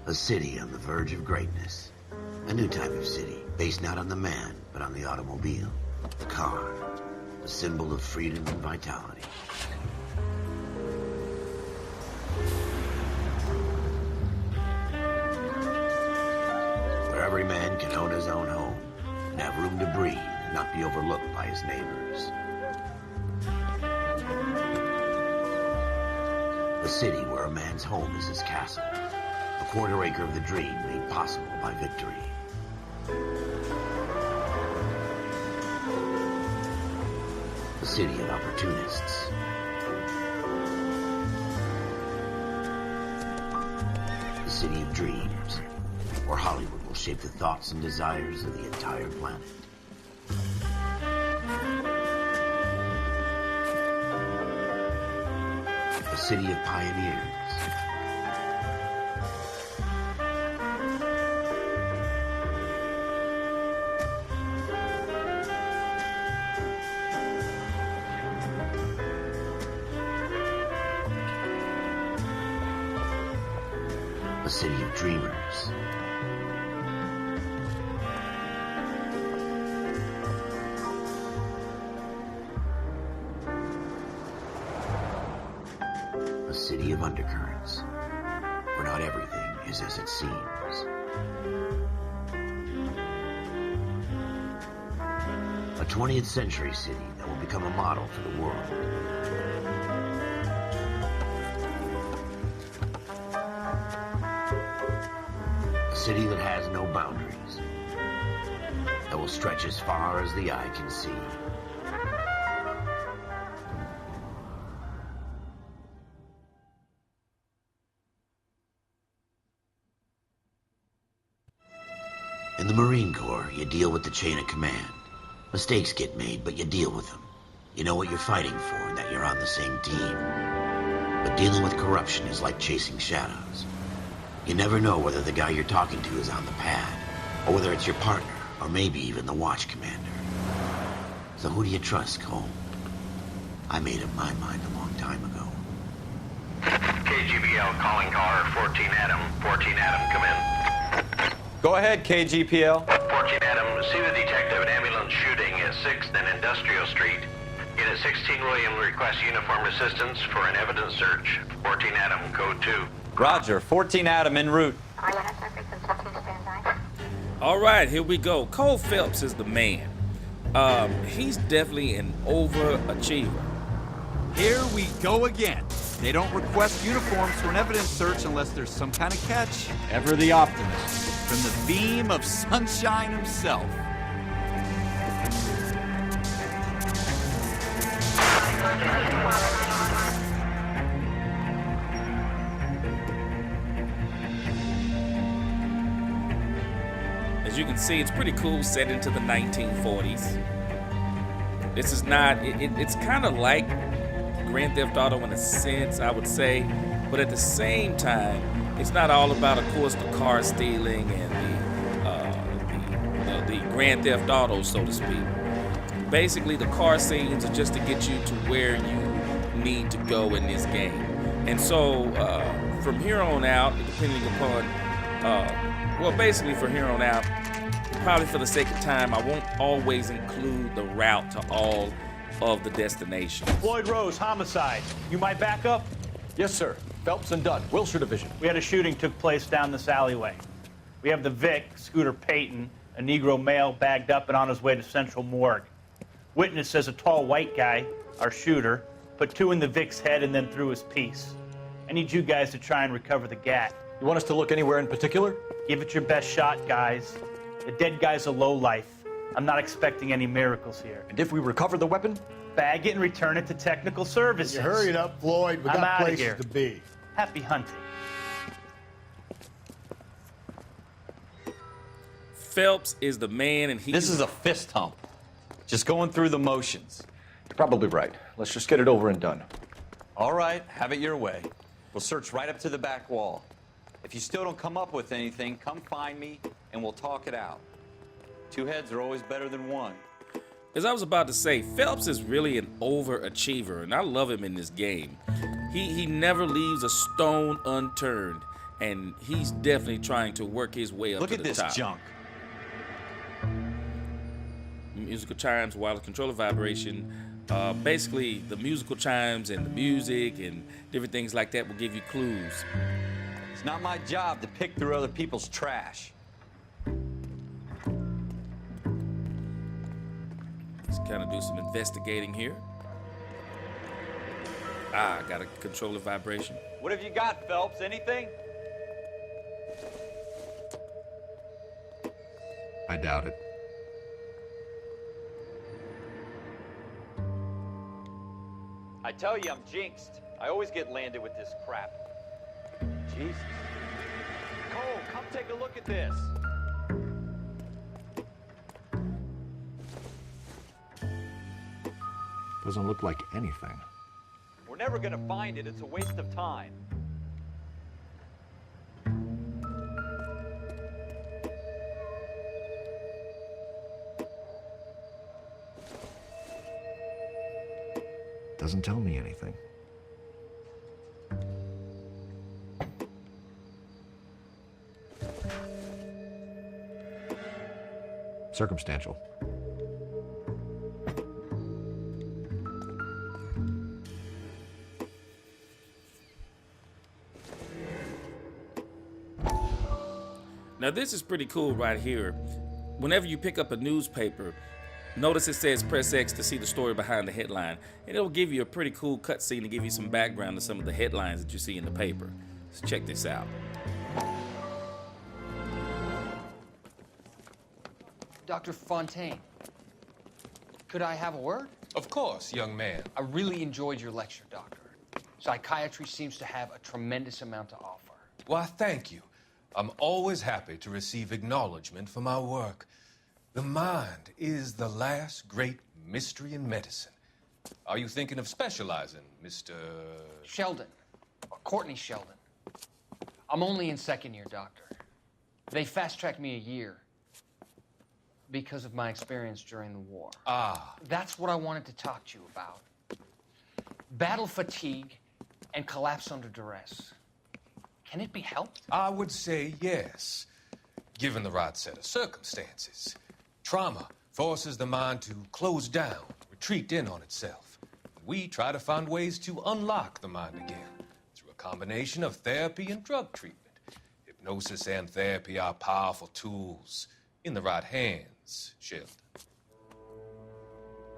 A city on the verge of greatness. A new type of city, based not on the man, but on the automobile. The car. A symbol of freedom and vitality. Where every man can own his own home, and have room to breathe, and not be overlooked by his neighbors. A city where a man's home is his castle. A quarter acre of the dream made possible by victory. A city of opportunists. A city of dreams, where Hollywood will shape the thoughts and desires of the entire planet. A city of pioneers. A city of dreamers. A city of undercurrents, where not everything is as it seems. A 20th century city that will become a model for the world. A city that has no boundaries, that will stretch as far as the eye can see. In the Marine Corps, you deal with the chain of command. Mistakes get made, but you deal with them. You know what you're fighting for and that you're on the same team. But dealing with corruption is like chasing shadows. You never know whether the guy you're talking to is on the pad, or whether it's your partner, or maybe even the watch commander. So who do you trust, Cole? I made up my mind a long time ago. KGBL calling caller 14 Adam. 14 Adam, come in. Go ahead, KGPL. 14 Adam, see the detective at ambulance shooting at 6th and Industrial Street. Unit 16 William requests uniformed assistance for an evidence search. 14 Adam, code 2. Roger, 14 Adam en route. All right, here we go. Corye Phelps is the man. He's definitely an overachiever. Here we go again. They don't request uniforms for an evidence search unless there's some kind of catch. Ever the optimist. From the beam of sunshine himself. As you can see, it's pretty cool, set into the 1940s. This is not, it's kind of like Grand Theft Auto in a sense, I would say, but at the same time, it's not all about, of course, the car stealing and the Grand Theft Auto, so to speak. Basically, the car scenes are just to get you to where you need to go in this game. And so, from here on out, depending upon, well, basically from here on out, probably for the sake of time, I won't always include the route to all of the destinations. Floyd Rose, homicide. You might back up? Yes, sir. Phelps and Dunn, Wilshire Division. We had a shooting took place down this alleyway. We have the Vic, Scooter Payton, a Negro male bagged up and on his way to Central Morgue. Witness says a tall white guy, our shooter, put 2 in the Vic's head and then threw his piece. I need you guys to try and recover the gat. You want us to look anywhere in particular? Give it your best shot, guys. The dead guy's a lowlife. I'm not expecting any miracles here. And if we recover the weapon? Bag it and return it to technical services. You hurry it up, Floyd. We I'm got outta places here. to be. Happy hunting. Phelps is the man, and This is a fist hump. Just going through the motions. You're probably right. Let's just get it over and done. All right, have it your way. We'll search right up to the back wall. If you still don't come up with anything, come find me, and we'll talk it out. 2 heads are always better than 1. As I was about to say, Phelps is really an overachiever, and I love him in this game. He never leaves a stone unturned. and he's definitely trying to work his way up Look to at the this top. junk. Musical chimes, wireless controller vibration. Basically, the musical chimes and the music and different things like that will give you clues. It's not my job to pick through other people's trash. Let's kind of do some investigating here. I got a controller vibration. What have you got, Phelps? Anything? I doubt it. I tell you, I'm jinxed. I always get landed with this crap. Jesus. Cole, come take a look at this. Doesn't look like anything. We're never gonna find it. It's a waste of time. Doesn't tell me anything. Circumstantial. Now this is pretty cool right here. Whenever you pick up a newspaper, notice it says press X to see the story behind the headline. And it'll give you a pretty cool cutscene to give you some background to some of the headlines that you see in the paper. Let's check this out. Dr. Fontaine, could I have a word? Of course, young man. I really enjoyed your lecture, Doctor. Psychiatry seems to have a tremendous amount to offer. Why, thank you. I'm always happy to receive acknowledgement for my work. The mind is the last great mystery in medicine. Are you thinking of specializing, Mr. Sheldon, or Courtney Sheldon. I'm only in second year, Doctor. They fast-tracked me a year because of my experience during the war. Ah, That's what I wanted to talk to you about. Battle fatigue and collapse under duress. Can it be helped? I would say yes, given the right set of circumstances. Trauma forces the mind to close down, retreat in on itself. We try to find ways to unlock the mind again through a combination of therapy and drug treatment. Hypnosis and therapy are powerful tools in the right hands, Sheldon.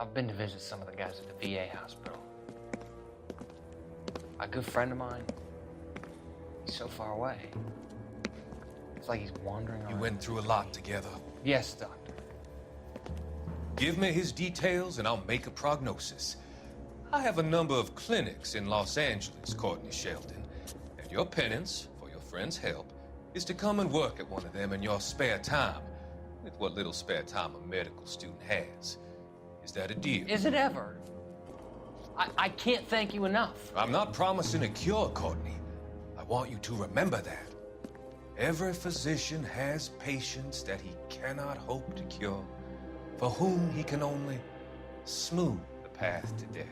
I've been to visit some of the guys at the VA hospital. A good friend of mine, he's so far away. It's like he's wandering You around. went through a lot together. Yes, Doctor. Give me his details and I'll make a prognosis. I have a number of clinics in Los Angeles, Courtney Sheldon, and your penance for your friend's help is to come and work at one of them in your spare time, with what little spare time a medical student has. Is that a deal? Is it ever? I can't thank you enough. I'm not promising a cure, Courtney. I want you to remember that. Every physician has patients that he cannot hope to cure, for whom he can only smooth the path to death.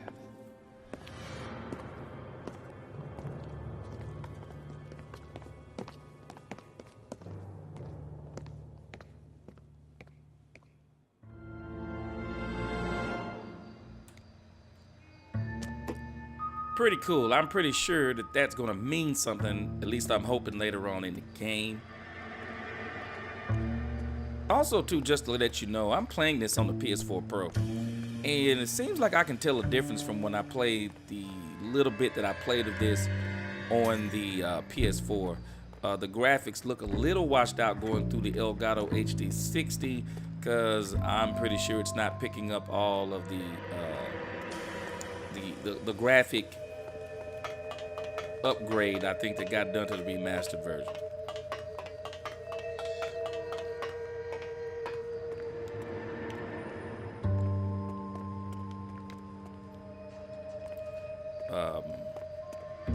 Pretty cool. I'm pretty sure that that's going to mean something. At least I'm hoping later on in the game. Also, too, just to let you know, I'm playing this on the PS4 Pro. And it seems like I can tell a difference from when I played the little bit that I played of this on the PS4. The graphics look a little washed out going through the Elgato HD 60 because I'm pretty sure it's not picking up all of the graphic upgrade I think that got done to the remastered version.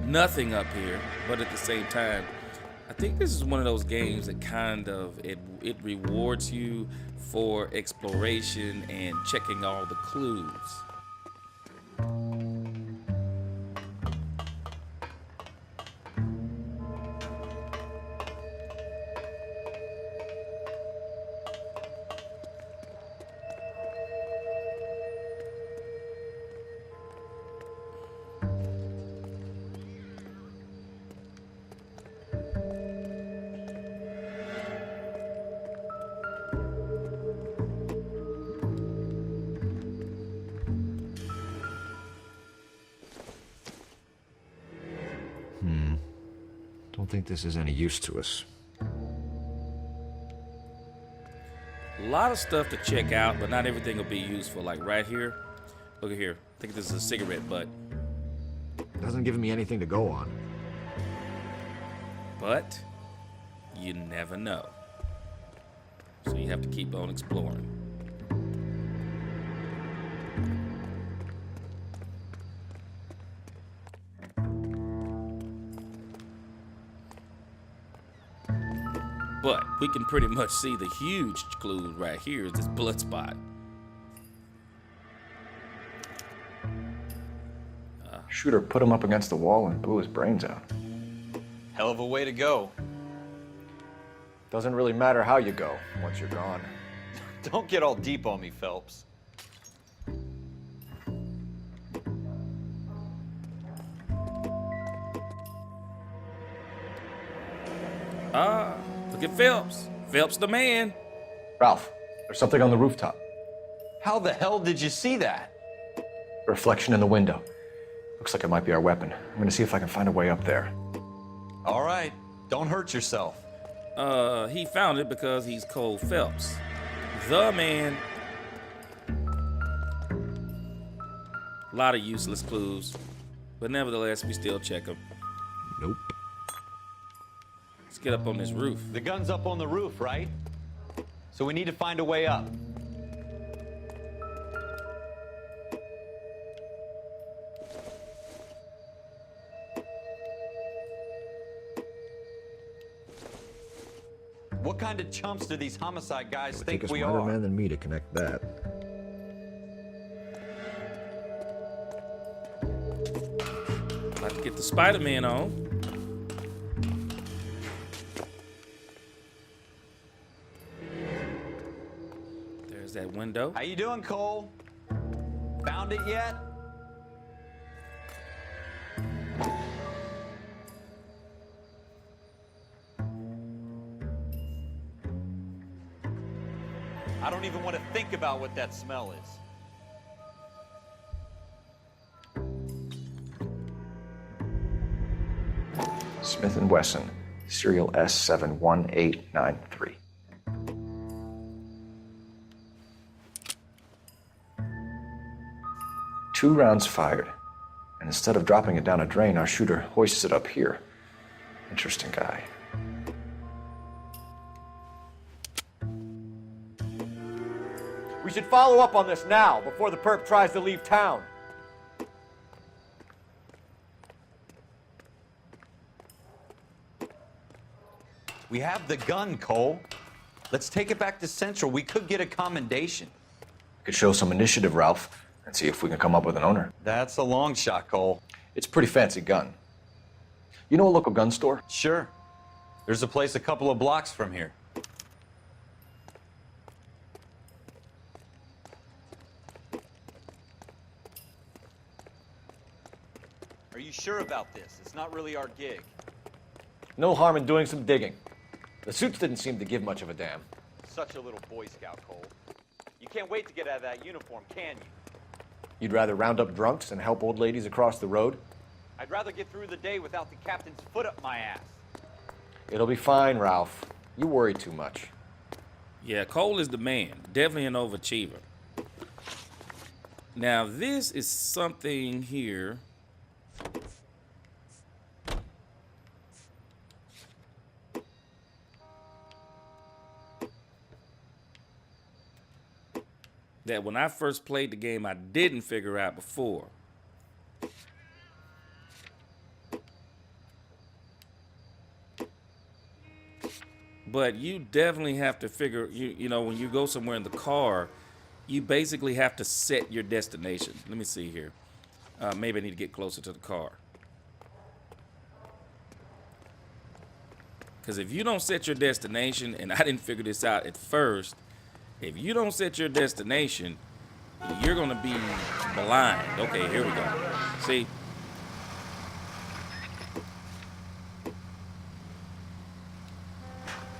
Nothing up here, but at the same time, I think this is one of those games that kind of it rewards you for exploration and checking all the clues. Don't think this is any use to us. A lot of stuff to check out, but not everything will be useful. Like right here. Look at here. I think this is a cigarette butt. Doesn't give me anything to go on. But you never know. So you have to keep on exploring. But we can pretty much see the huge clue right here is this blood spot. Shooter put him up against the wall and blew his brains out. Hell of a way to go. Doesn't really matter how you go once you're gone. Don't get all deep on me, Phelps. Look at Phelps. Phelps the man. Ralph, there's something on the rooftop. How the hell did you see that? Reflection in the window. Looks like it might be our weapon. I'm gonna see if I can find a way up there. All right, don't hurt yourself. He found it because he's Corye Phelps. The man. A lot of useless clues, but nevertheless, we still check them. Nope. Let's get up on this roof. The gun's up on the roof, right? So we need to find a way up. What kind of chumps do these homicide guys It would think take a we smarter are? man than me to connect that. About to get the Spider-Man on. There's that window. How you doing, Cole? Found it yet? I don't even want to think about what that smell is. Smith & Wesson, serial S71893. Two rounds fired, and instead of dropping it down a drain, our shooter hoists it up here. Interesting guy. We should follow up on this now, before the perp tries to leave town. We have the gun, Cole. Let's take it back to Central. We could get a commendation. Could show some initiative, Ralph, and see if we can come up with an owner. That's a long shot, Cole. It's a pretty fancy gun. You know a local gun store? Sure. There's a place a couple of blocks from here. Are you sure about this? It's not really our gig. No harm in doing some digging. The suits didn't seem to give much of a damn. Such a little Boy Scout, Cole. You can't wait to get out of that uniform, can you? You'd rather round up drunks and help old ladies across the road? I'd rather get through the day without the captain's foot up my ass. It'll be fine, Ralph. You worry too much. Yeah, Cole is the man. Definitely an overachiever. Now, this is something here. That when I first played the game, I didn't figure out before. But you definitely have to figure, you know, when you go somewhere in the car, you basically have to set your destination. Let me see here. Maybe I need to get closer to the car. Because if you don't set your destination, and I didn't figure this out at first, if you don't set your destination, you're going to be blind. Okay, here we go. See?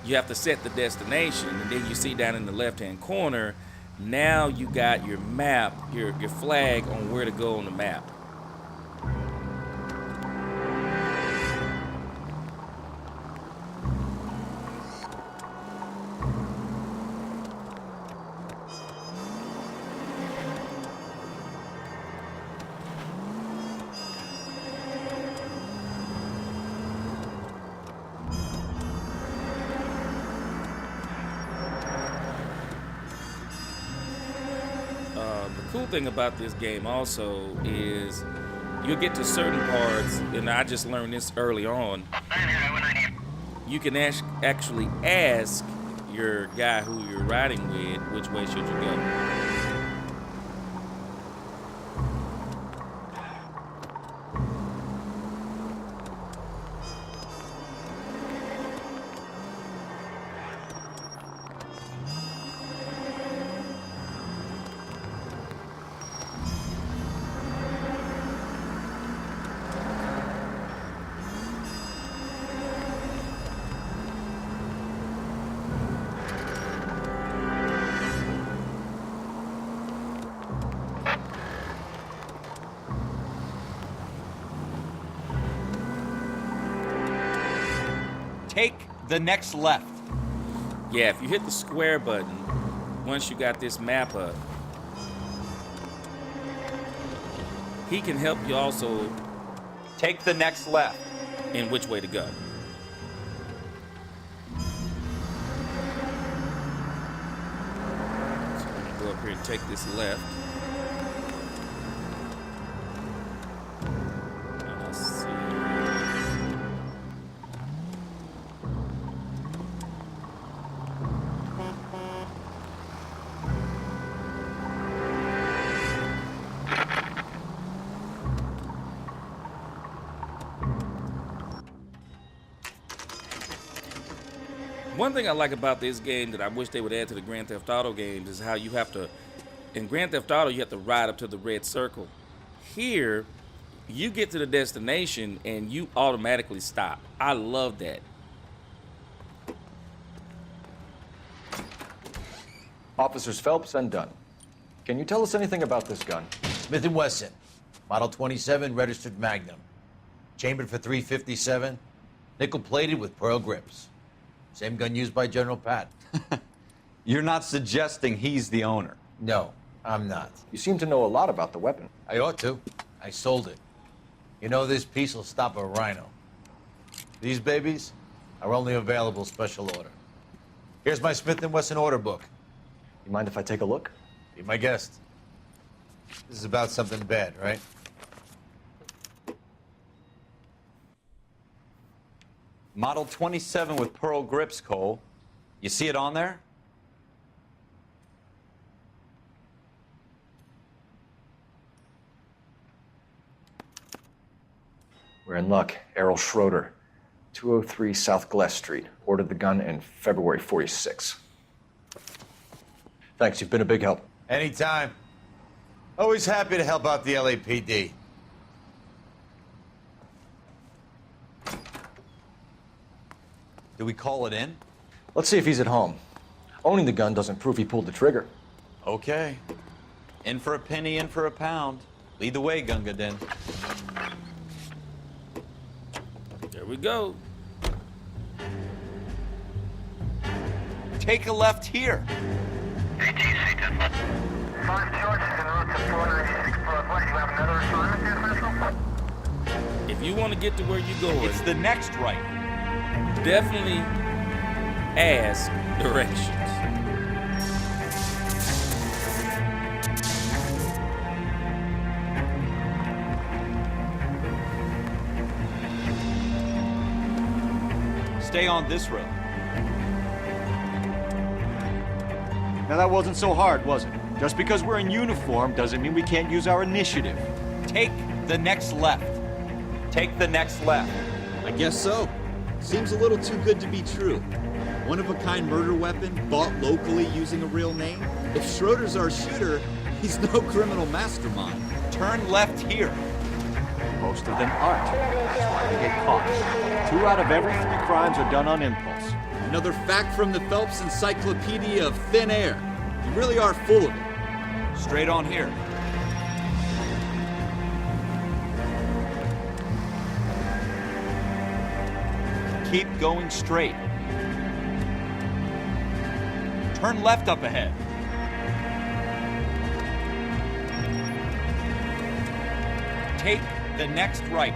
You have to set the destination, and then you see down in the left-hand corner, now you got your map, your flag on where to go on the map. thing about this game also is you'll get to certain parts, and I just learned this early on. You can actually ask your guy who you're riding with which way should you go. Take the next left. Yeah, if you hit the square button, once you got this map up, he can help you also Take the next left. in which way to go. So I'm gonna go up here and take this left. Let's see. One thing I like about this game that I wish they would add to the Grand Theft Auto games is how you have to, in Grand Theft Auto, you have to ride up to the red circle. Here, you get to the destination and you automatically stop. I love that. Officers Phelps and Dunn. Can you tell us anything about this gun? Smith & Wesson, Model 27, registered Magnum. Chambered for .357, nickel-plated with pearl grips. Same gun used by General Pat. You're not suggesting he's the owner. No, I'm not. You seem to know a lot about the weapon. I ought to. I sold it. You know, this piece will stop a rhino. These babies are only available special order. Here's my Smith & Wesson order book. You mind if I take a look? Be my guest. This is about something bad, right? Model 27 with pearl grips, Cole. You see it on there? We're in luck. Errol Schroeder, 203 South Glass Street. Ordered the gun in February '46. Thanks, you've been a big help. Anytime. Always happy to help out the LAPD. Do we call it in? Let's see if he's at home. Owning the gun doesn't prove he pulled the trigger. Okay. In for a penny, in for a pound. Lead the way, Gunga Din. There we go. Take a left here. ATC 10. 5 George, en route to 496 Broadway. You have another assignment there, Central? If you want to get to where you're going, It's the next right. definitely ask directions. Stay on this road. Now that wasn't so hard, was it? Just because we're in uniform doesn't mean we can't use our initiative. Take the next left. Take the next left. I guess so. Seems a little too good to be true. One-of-a-kind murder weapon bought locally using a real name? If Schroeder's our shooter, he's no criminal mastermind. Turn left here. Most of them aren't. That's why they get caught. 2 out of every 3 crimes are done on impulse. Another fact from the Phelps Encyclopedia of Thin Air. You really are full of it. Straight on here. Keep going straight. Turn left up ahead. Take the next right.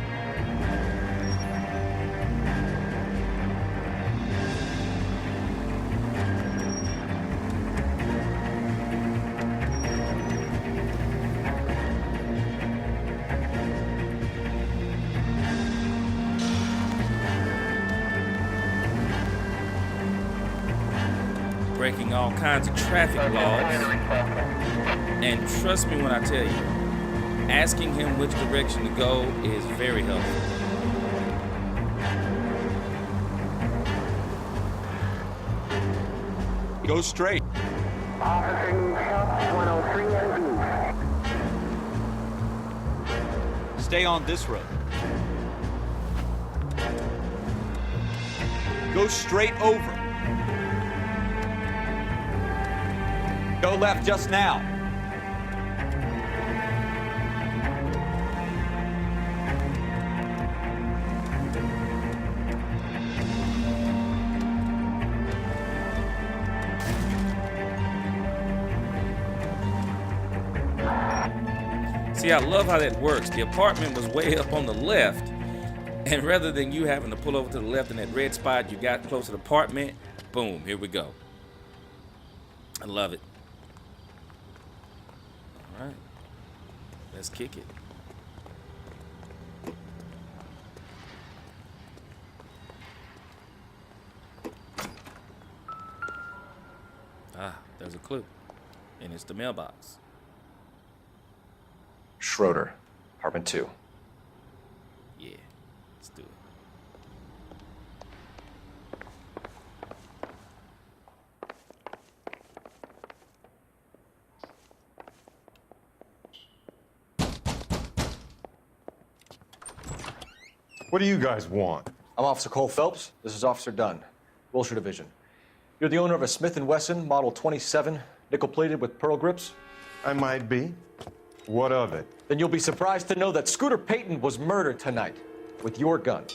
breaking all kinds of traffic laws. And trust me when I tell you, asking him which direction to go is very helpful. Go straight. Stay on this road. Go straight over. Go left just now. See, I love how that works. The apartment was way up on the left, and rather than you having to pull over to the left in that red spot, you got close to the apartment. Boom, here we go. I love it. All right, let's kick it. Ah, there's a clue, and it's the mailbox. Schroeder, apartment 2. Yeah, let's do it. What do you guys want? I'm Officer Corye Phelps. This is Officer Dunn, Wilshire Division. You're the owner of a Smith & Wesson Model 27, nickel-plated with pearl grips? I might be. What of it? Then you'll be surprised to know that Scooter Payton was murdered tonight with your gun.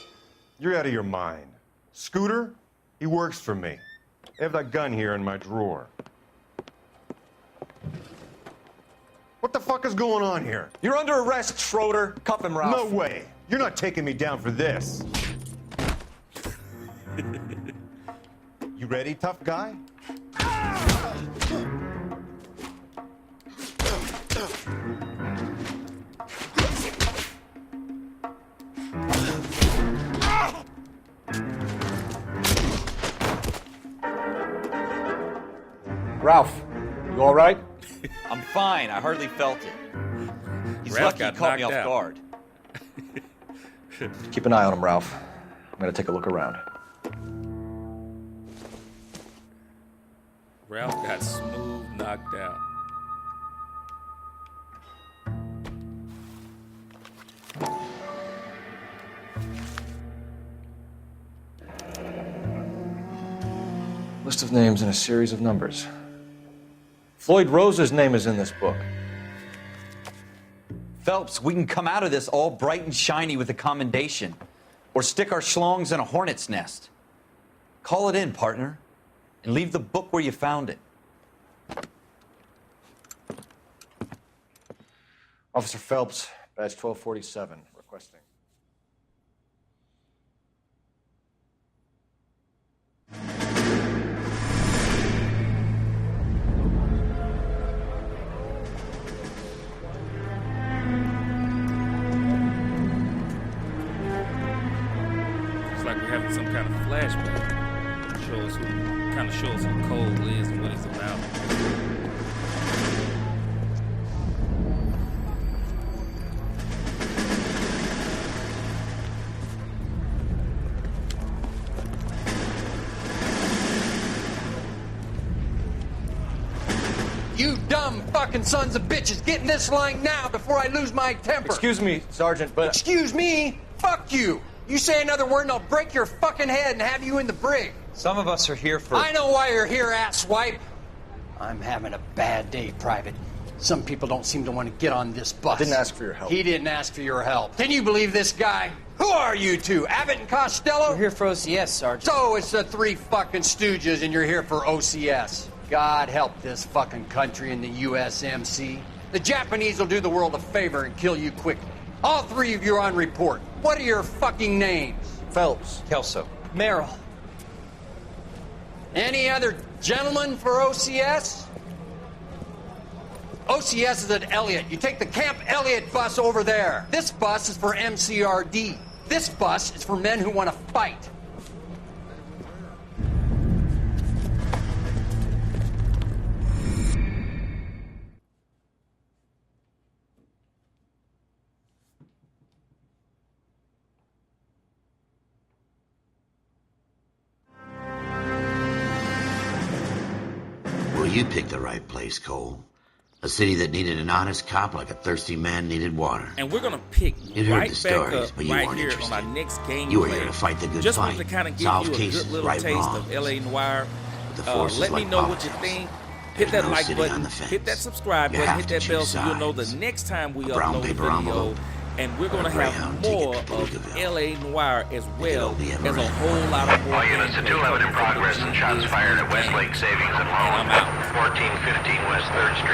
You're out of your mind. Scooter? He works for me. I have that gun here in my drawer. What the fuck is going on here? You're under arrest, Schroeder. Cuff him, Ralph. No way. You're not taking me down for this. You ready, tough guy? Ralph, you all right? I'm fine. I hardly felt it. He's Ralph lucky he got caught me off knocked out. guard. Keep an eye on him, Ralph. I'm gonna take a look around. Ralph got smooth knocked out. List of names and a series of numbers. Floyd Rose's name is in this book. Phelps, we can come out of this all bright and shiny with a commendation. Or stick our schlongs in a hornet's nest. Call it in, partner. And leave the book where you found it. Officer Phelps, badge 1247, requesting. It's like we're having some kind of flashback. Kind of shows who Cole is and what he's about. You dumb fucking sons of bitches, get in this line now before I lose my temper. Excuse me, Sergeant, but... Excuse me? Fuck you. You say another word and I'll break your fucking head and have you in the brig. Some of us are here for... I know why you're here, asswipe. I'm having a bad day, Private. Some people don't seem to want to get on this bus. Didn't ask for your help. He didn't ask for your help. Can you believe this guy? Who are you two? Abbott and Costello? We're here for OCS, Sergeant. So it's the three fucking stooges and you're here for OCS. God help this fucking country and the USMC. The Japanese will do the world a favor and kill you quickly. All three of you are on report. What are your fucking names? Phelps. Kelso. Merrill. Any other gentlemen for OCS? OCS is at Elliott. You take the Camp Elliott bus over there. This bus is for MCRD. This bus is for men who want to fight. you picked the right place, Cole. A city that needed an honest cop like a thirsty man needed water. And we're gonna pick You'd heard right the back stories, up but you right weren't here interested. on our next game. You were here to fight the good Just fight, wanted to kind of give solve you a cases, good little right taste wrongs. of LA Noire. The forces Let me like know what you politics. think. Hit There's that no like sitting on button, the fence. hit that subscribe You button, have hit to that bell choose so you'll know the sides. next time we A brown upload a paper video. envelope, And we're or a going to Greyhound have ticket more to of Palookaville. LA Noire as well only as ever a end. whole lot of more All units to 211 in progress and shots fired at Westlake Savings and I'm Loan, out. 1415 West 3rd Street.